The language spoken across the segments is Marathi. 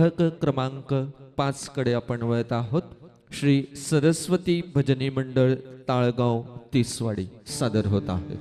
क्रमांक 5 कडे आपण वळत आहोत. श्री सरस्वती भजनी मंडळ ताळगाव तिसवाडी सादर होत आहे.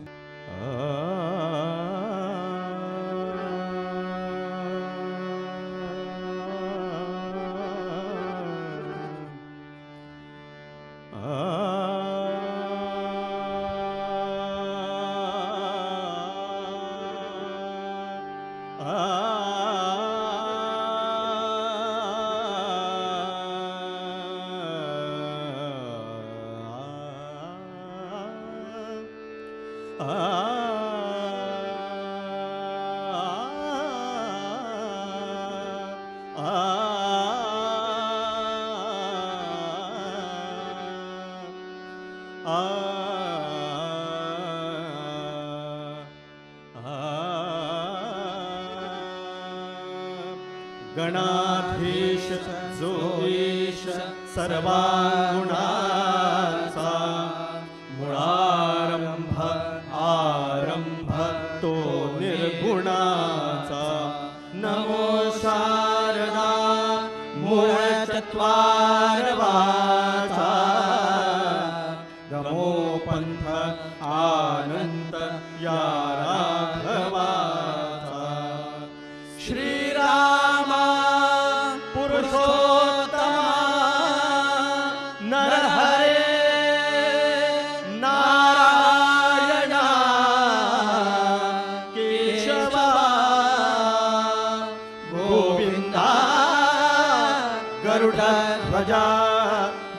गणाधीश जोगेश सर्वांगुणाचा मुळारंभ आरंभ तो निर्गुणाचा. नमो शारदा मूळ चत्वारवाचा गमो पंथ आनंत या राघवाचा. श्रीराम पुरुषोत्तमा नरहरे नारायणा केशवा गोविंदा गरुडध्वजा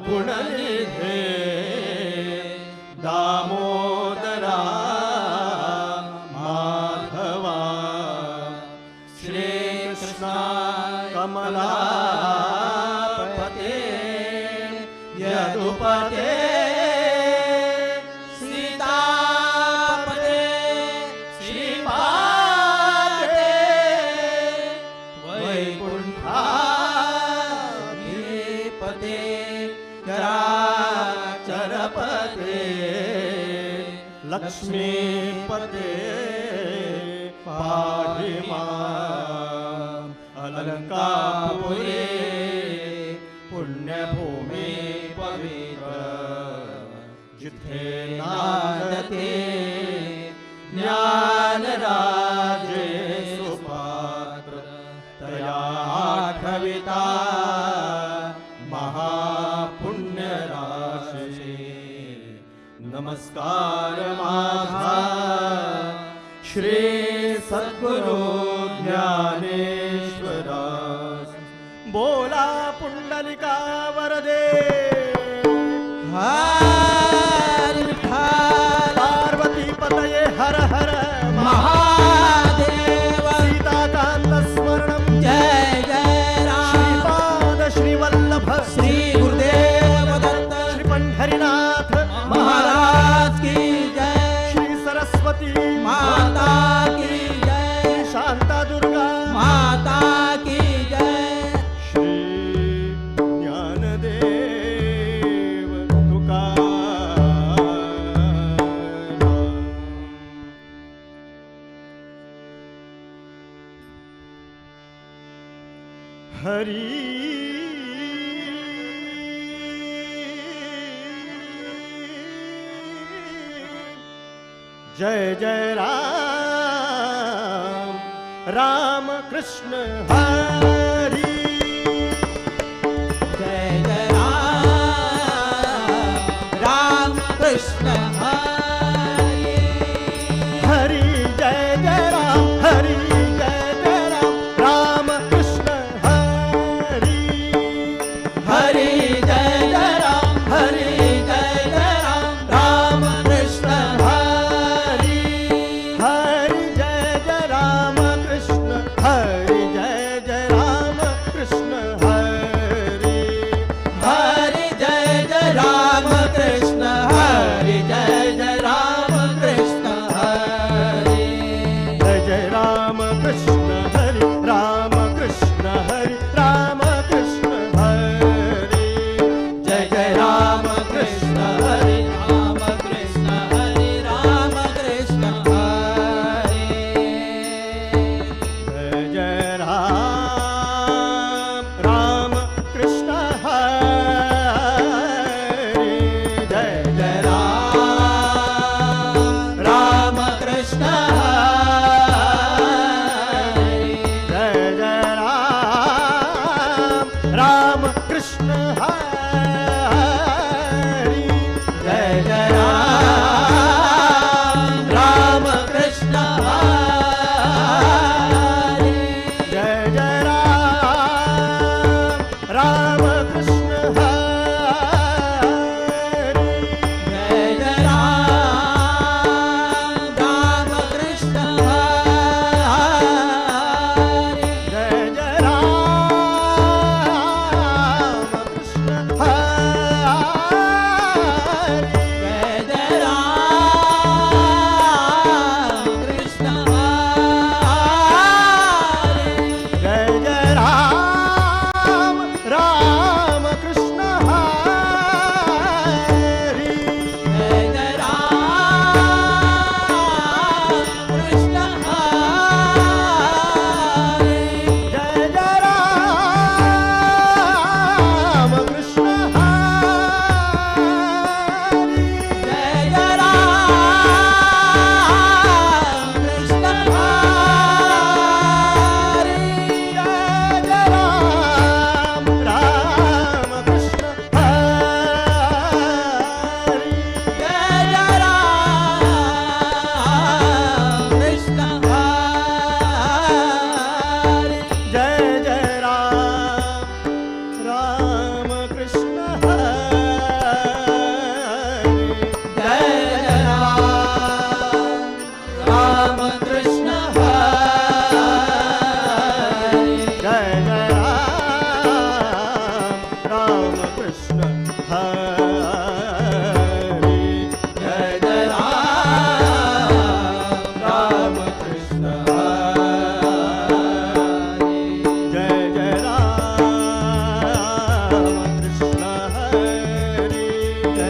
गुणनिधे दामोदरा माधवा. श्रीकृष्णा कमलापते यदुपते सीतापते श्रीपादे वैकुंठाधिपते चराचरपते लक्ष्मीपते पाहि माम्. अलंकापुरे पुण्यभूमी पवित्र जिथे नांदते ज्ञानराजे सुपात्र तया आठविता महापुण्यराशी. नमस्कार माझा श्री सद्गुरु ज्ञानेश्वरा. बोला पुंडलिका वरदे हरि पार्वती पतये हर हर महादेव. सीताकांत स्मरणं जय जय राम. श्रीपाद श्रीवल्लभ श्री गुरुदेव दत्त श्री पंढरीनाथ महाराज की जय. श्री सरस्वती माता की जय. शांता दुर्गा माता की जय. श्री ज्ञानदेव तुकाराम. हरी जय जय राम राम कृष्ण हरी. जय जय राम राम कृष्ण हरी. हरि जय जय राम हरि जय जय राम राम कृष्ण हरि. हरि जय जय राम हरि जय जय राम राम कृष्ण हरि हरि जय जय राम कृष्ण हरि जय जय राम हरी जय जय राम राम कृष्ण हरी जय जय राम राम कृष्ण हरी जय जय राम राम कृष्ण हरी जय जय राम कृष्ण हरी जय जय राम कृष्ण हरी जय जय राम राम कृष्ण हरी जय जय राम कृष्ण हरी जय जय राम कृष्ण हरी जय जय राम कृष्ण हरी जय जय राम राम कृष्ण हरी जय जय राम कृष्ण हरी जय जय राम राम कृष्ण हरी जय जय राम कृष्ण हरी जय जय राम कृष्ण हरी जय जय राम कृष्ण हरी जय जय राम कृष्ण हरी जय जय राम कृष्ण जय हरी जय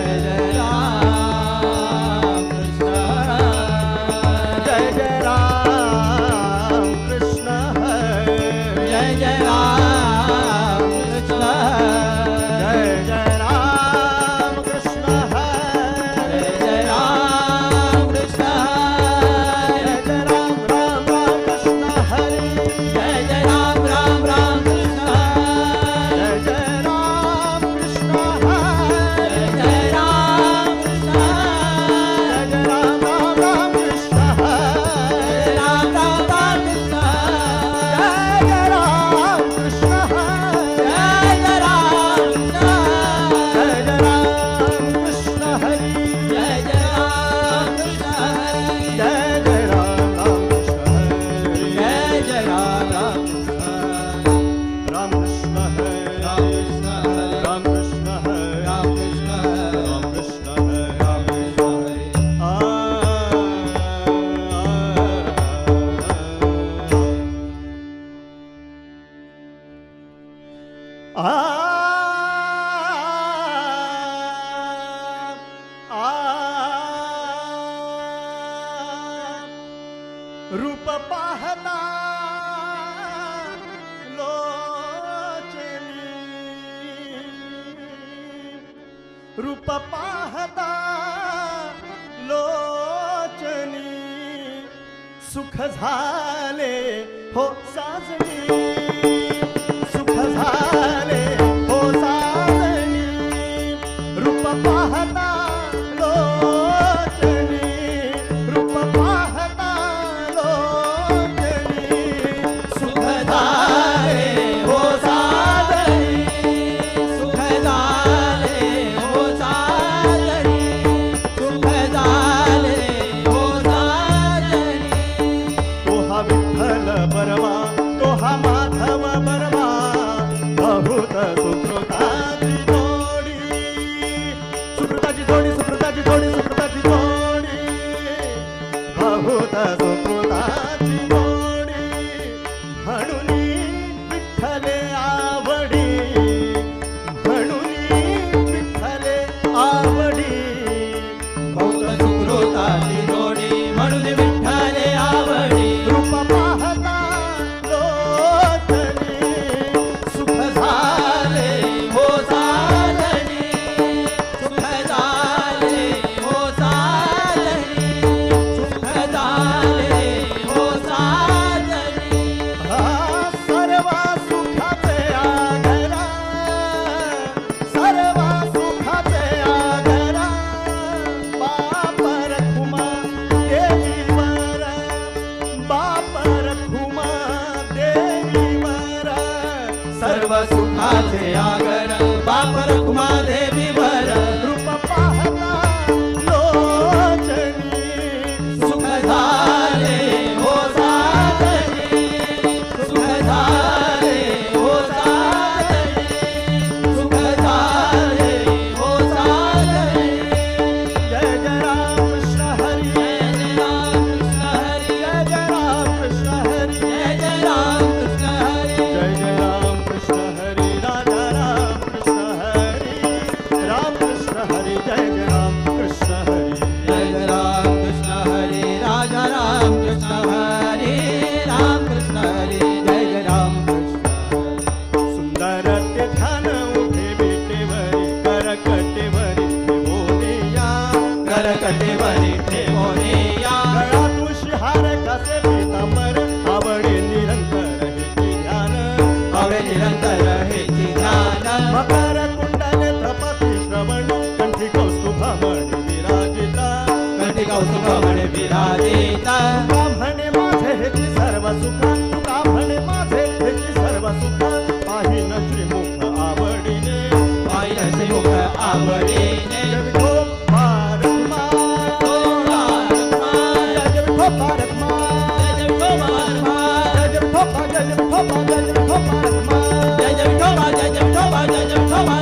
राम कृष्ण हरी जय जय राम कृष्ण जय जय राम कृष्ण हरी जय जय राम कृष्ण जय जय राम राम राम कृष्ण हरी जय जय राम राम राम कृष्ण जय जय राम कृष्ण हरी जय जय राम कृष्ण जय जय राम राम राम कृष्ण हरी राम राम राम कृष्ण जय जय राम कृष्ण हरी जय जय राम कृष्ण जय जय राम कृष्ण हरी जय जय राम कृष्ण जय जय राम राम कृष्ण हरी जय जय राम राम राम कृष्ण हरी राम कृष्ण राम कृष्ण हरी राम कृष्ण राम कृष्ण हरी राम कृष्ण हरे रूप पाहता लोचनी रूप पाहता लोचनी सुख झाले हो साजनी सुख झाले हो साजनी रूप पाहता लोचनी रूप पाहता लोचनी सुख झाले हो साजनी सुख झाले हो साजनी सुख झाले हो साजनी तो हा विठ्ठल सर्व सुखाचे आगर बाप रुक्मा देवीवर रूप पाहता लोचनी सुख झाले हो साधने सुख झाले हो साधने सुख झाले हो साधने जय जय राम कृष्ण हरी जय राम कृष्ण हरी जय जय राम कृष्ण हरी जय जय राम कृष्ण हरी जय जय राम कृष्ण हरी राजा राम कृष्ण हरी राम कृष्ण हरी जय जय राम कृष्ण हरी जय जय राम कृष्ण हरी राजा राम कृष्ण हरी राम कृष्ण हरी जय जय राम कृष्ण हरी सुंदर ते ध्यान उठे विटेवरी करकटेवरी ठेवोनिया करकटेवरी ठेवोनिया गळा तुळशी हार कसे पीतांबर आवडे निरंतर हेची ध्यान हवे निरंतर हेची ध्यान मकर कुंडल प्रपती श्रवण कंठी कौस्तुभ मणी विराजिता कंठी कौस्तुभ म्हणे विराजिता म्हणे माझे हेची सर्व सुख तुका म्हणे माझे हेची सर्व सुख पाहिन श्रीमुख आवडीने पाहिलं श्रीमुख आवडीने जय विठो पारमा जय विठो पारमा जय जय विठोबा जय विठो पा जय विठो पा जय विठो पारमा जय जय विठोबा जय जय विठोबा जय जय विठोबा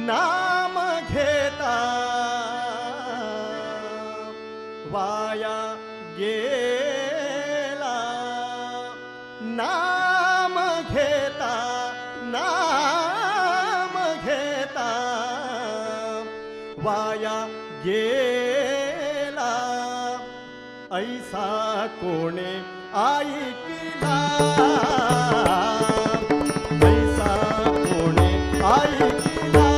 नाम घेता वाया गेला नाम घेता वाया गेला ऐसा कोणे ऐकिला ऐसा कोणे ऐकिला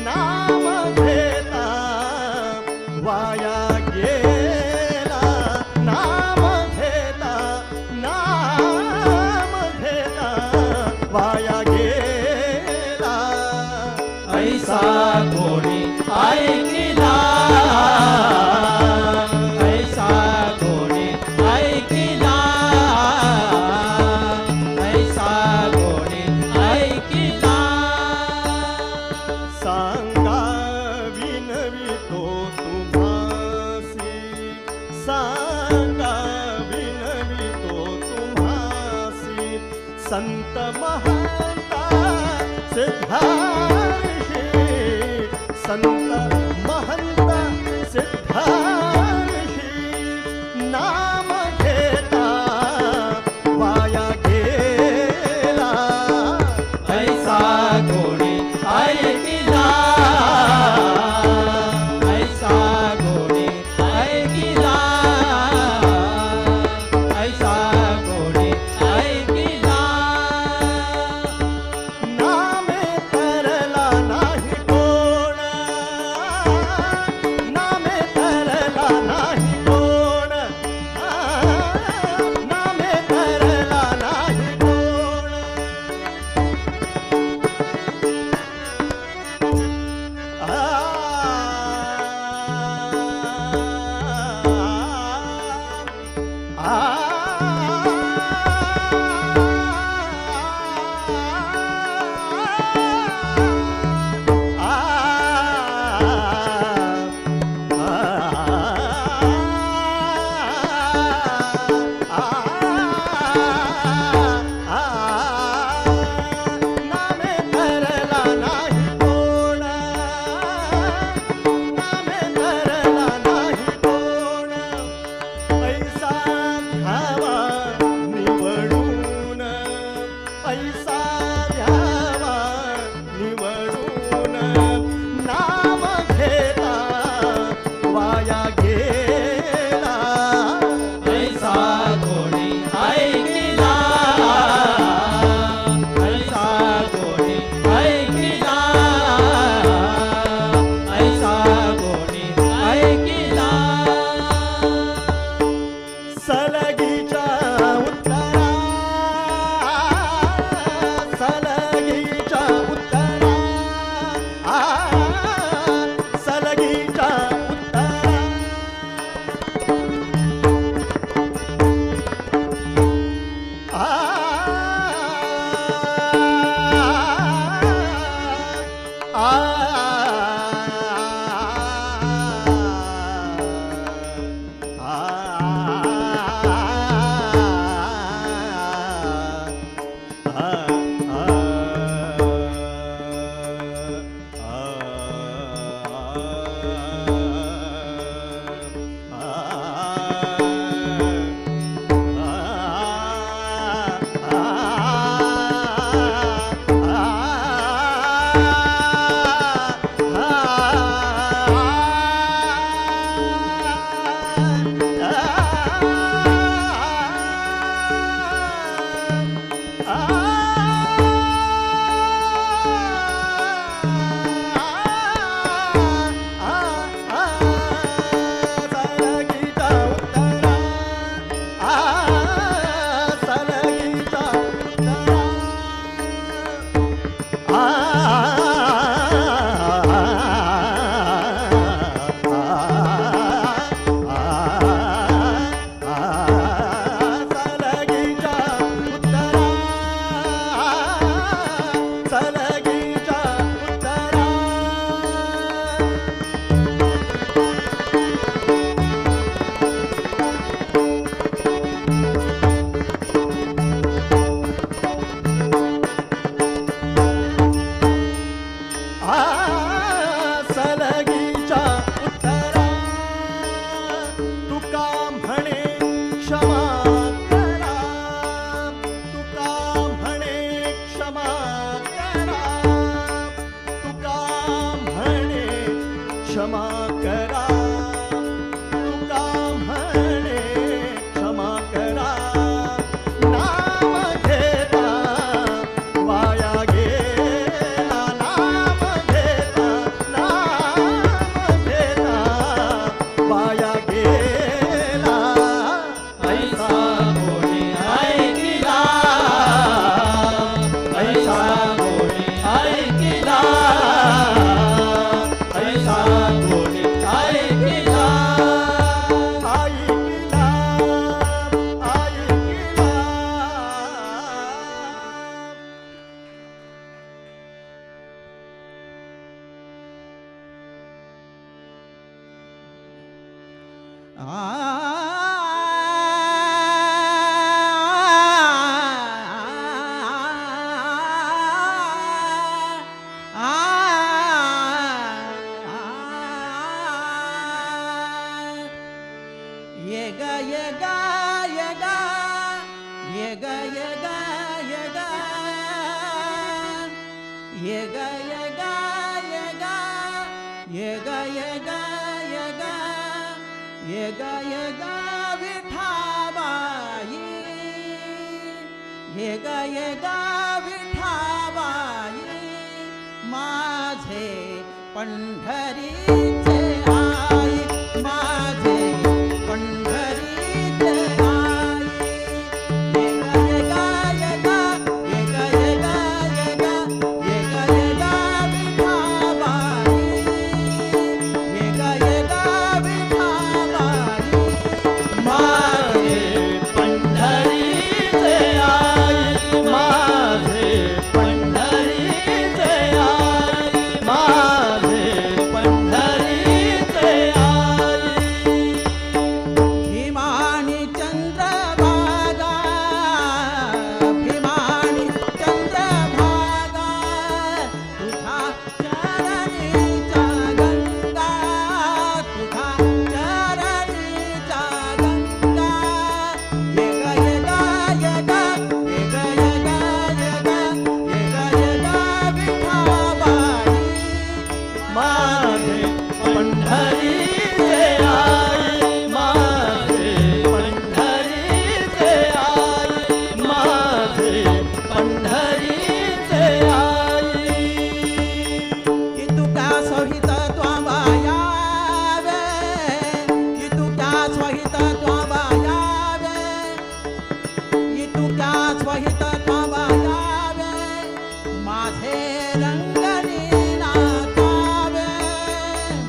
नाम घेता वाया गेला नाम घेता वाया गेला ऐसा कोणी ऐकिला ऐसा कोणी ऐकिला ऐसा कोणी ऐकिला सांगा विनवितो तुम्हासी सांगा विनवितो तुम्हासी संत महंता सिद्धार्षी संत महंत सिद्धार्षी नाम घेता वाया गेला ऐसा कोणी ऐकिला ऐसा कोणी ऐकिला ऐसा कोणी ऐकिला नामे तरला नाही कोण सलगीच्या उत्तरा तुका म्हणे क्षमा करा, तुका म्हणे क्षमा करा, तुका म्हणे क्षमा करा, तुका म्हणे क्षमा करा. नाम घेता वाया गेला, नाम घेता, नाम घेता वाया गेला. ऐसा कोणी ऐकिला, ऐसा कोणी ऐकिला, ऐसा कोणी ऐकिला. ऐकिला, ऐकिला. ये ग ये ग ये ग ये ग ये ग ये ग ये ग ये ग ये ग ये ग ये ग ये ग ये ग ये ग विठाबाई, ये ग ये ग विठाबाई. माझे पंढरीचे आई, माझे पंढरीचे आई. ये ग ये ग ये ग ये ग ये ग ये ग ये ग ये ग विठाबाई, ये ग ये ग विठाबाई. माझे पंढरीचे आई, माझे पंढरीचे आई, माझे पंढरीचे आई. भीमानी चंद्रभागा, भीमानी चंद्रभागा, तुझा चरणीचा गंगा, तुझा चरणीचा गंगा. ये ग ये ग ये ग ये ग ये ग ये ग ये ग ये ग विठाबाई. माझे पंढरीचे आई, माझे पंढरीचे आई, माझे पंढरीचे आई. की तुका सहित त्वा यावे, की तुका सहित त्वा यावे, की तुका सहित त्वा यावे. माझे रंगणी नाचावे,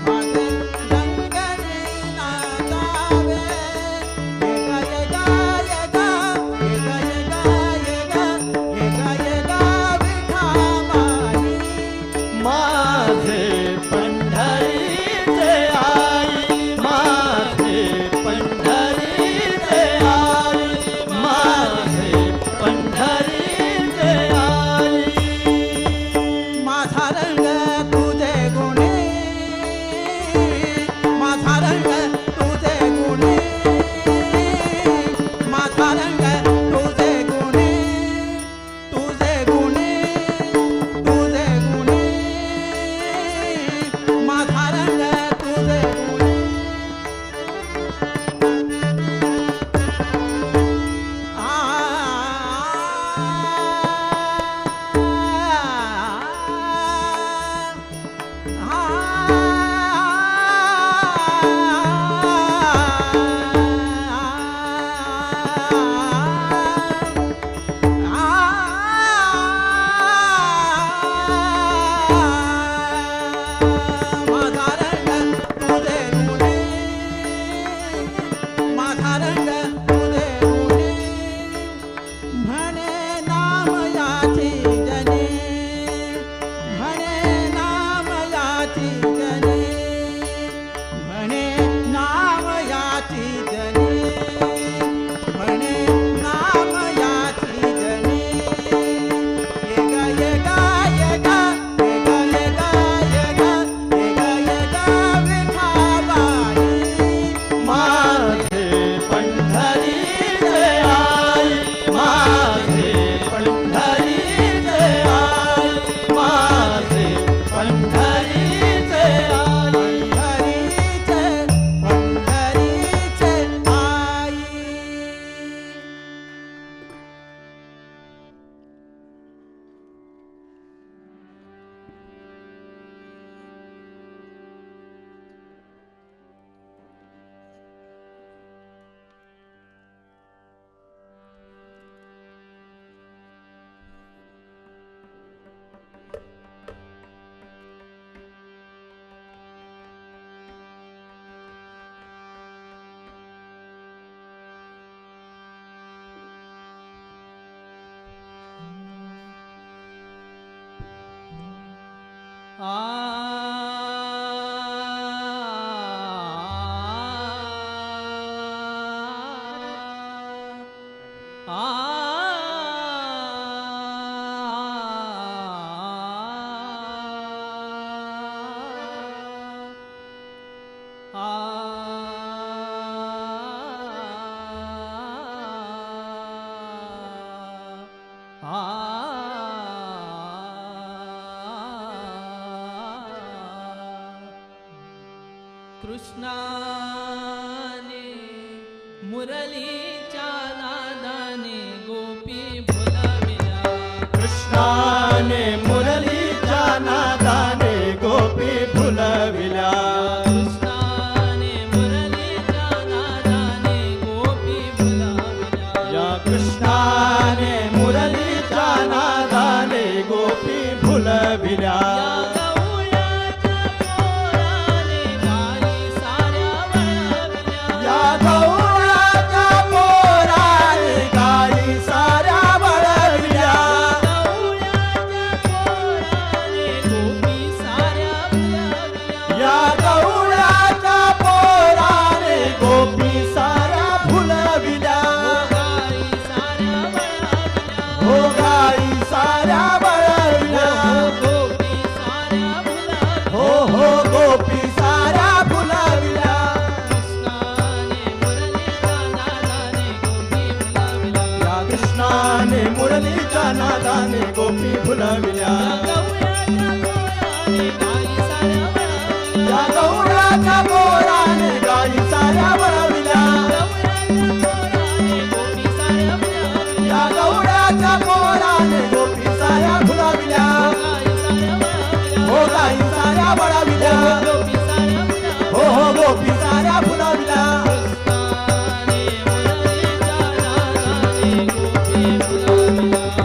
माझे रंगणी नाचावे. ये ग ये ग ये ग ये ग ये ग ये ग ये ग ये ग विठाबाई. माझे पंढरीचे आई, माझे पंढरीचे आई, माझे पंढरीचे आई. कृष्णाने मुरलीच्या नादाने गोपी भुलविल्या कृष्णाने मुरलीच्या नादाने गोपी भुलविल्या कृष्णाने मुरलीच्या नादाने गोपी भुलविल्या या कृष्णाने मुरलीच्या नादाने गोपी भुलविल्या या गवळ्याच्या पोराने गाई साऱ्या वळविल्या या गवळ्याच्या पोराने गोपी साऱ्या भुलविल्या हो गाई साऱ्या वळविल्या हो हो गोपी साऱ्या भुलविल्या या कृष्णाने मुरलीच्या नादाने गोपी भुलविल्या या गवळ्याच्या पोराने गाई साऱ्या वळविल्या या गवळ्याच्या पोराने गोपी साऱ्या भुलविल्या हो गाई साऱ्या वळविल्या हो हो गोपी साऱ्या भुलविल्या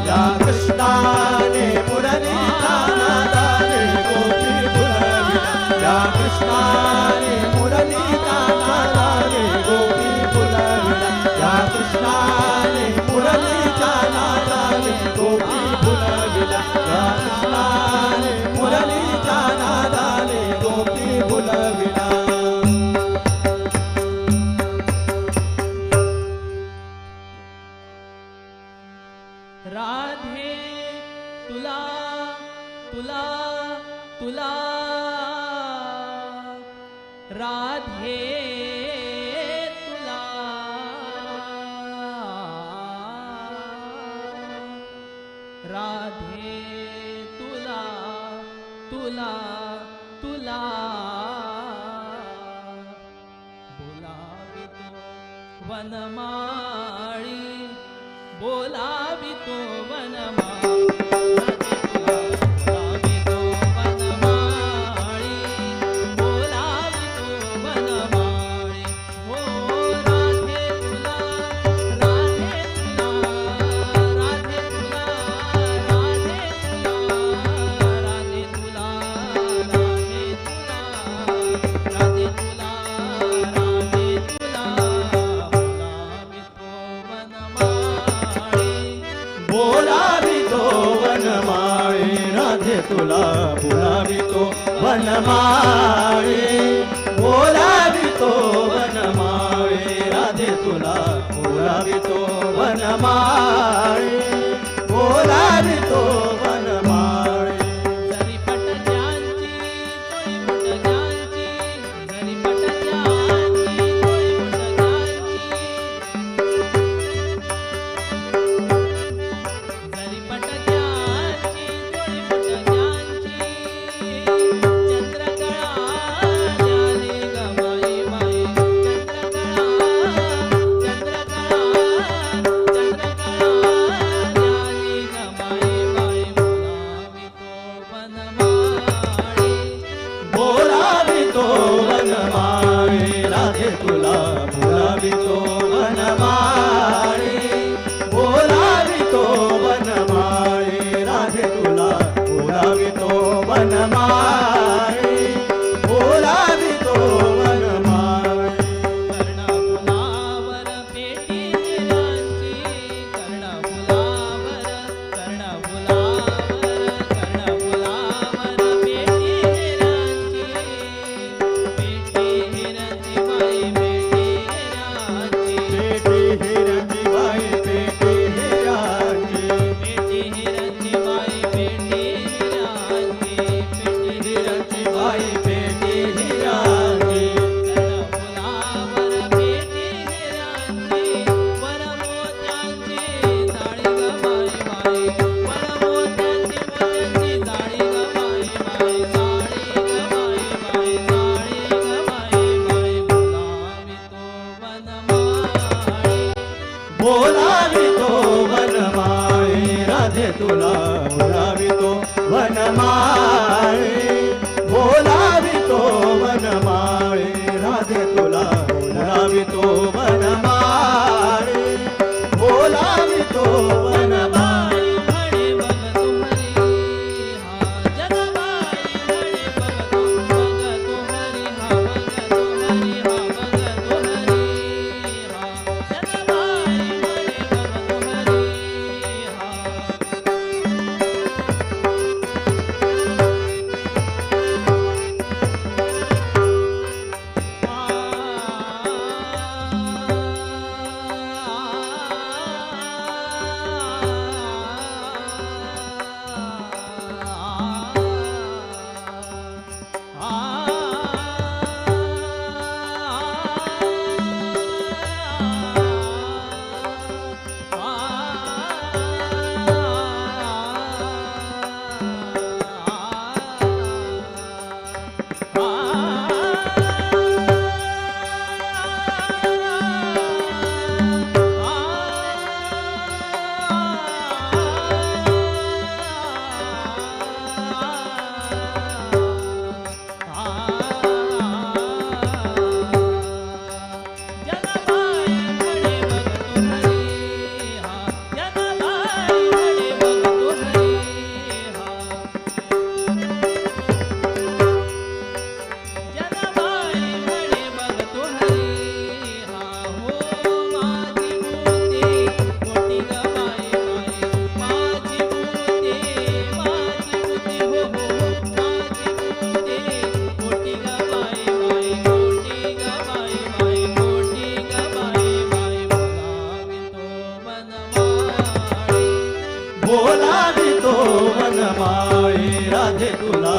या कृष्णाने मुरलीच्या नादाने गोपी भुलविल्या या कृष्णाने मुरलीच्या नादाने गोपी भुलविल्या या कृष्णाने मुरलीच्या नादाने गोपी भुलविल्या या कृष्णाने मुरलीच्या नादाने गोपी भुलविल्या राधे तुला तुला तुला राधे तुला राधे तुला तुला तुला बोलावितो वनमाळी बोलावितो वनमाळी बोलावितो वनमाळी बोलावितो वनमाळी हो राधे तुला राधे तुला राधे तुला राधे तुला राधे तुला राधे तुला राधे तुला बोलावितो वनमाळी बोलावितो वनमाळी बोलावितो वनमाळी राधे तुला बोलावितो वनमाळी बोलावितो वनमाळी जरी पटजांची तोळी मुटजांची जरी पटजांची तोळी मुटजांची जरी पटजांची तोळी मुटजांची चंद्रकळा झाली गमाई बाई चंद्रकळा झाली गमाई बाई बोलावितो वनमाळी बोलावितो वनमाळी राधे तुला बोलावितो वनमाळी बोलावितो वनमाळी राधे तुला बोलावितो वनमाळी बोलावितो वनमाळी कर्णफुलावर पेटी निरांची कर्णफुलावर पेटी बोलावितो वनमाळे राधे तुला बोलावितो वनमाळे बोलावितो वनमाळे हरे भगतो हरी हा जगबाई हरे भगतो हरी हा भगतो हरी हा भगतो हरी हा जगबाई हरे भगतो हरी हा बोलावितो वनमाळे राधे तुला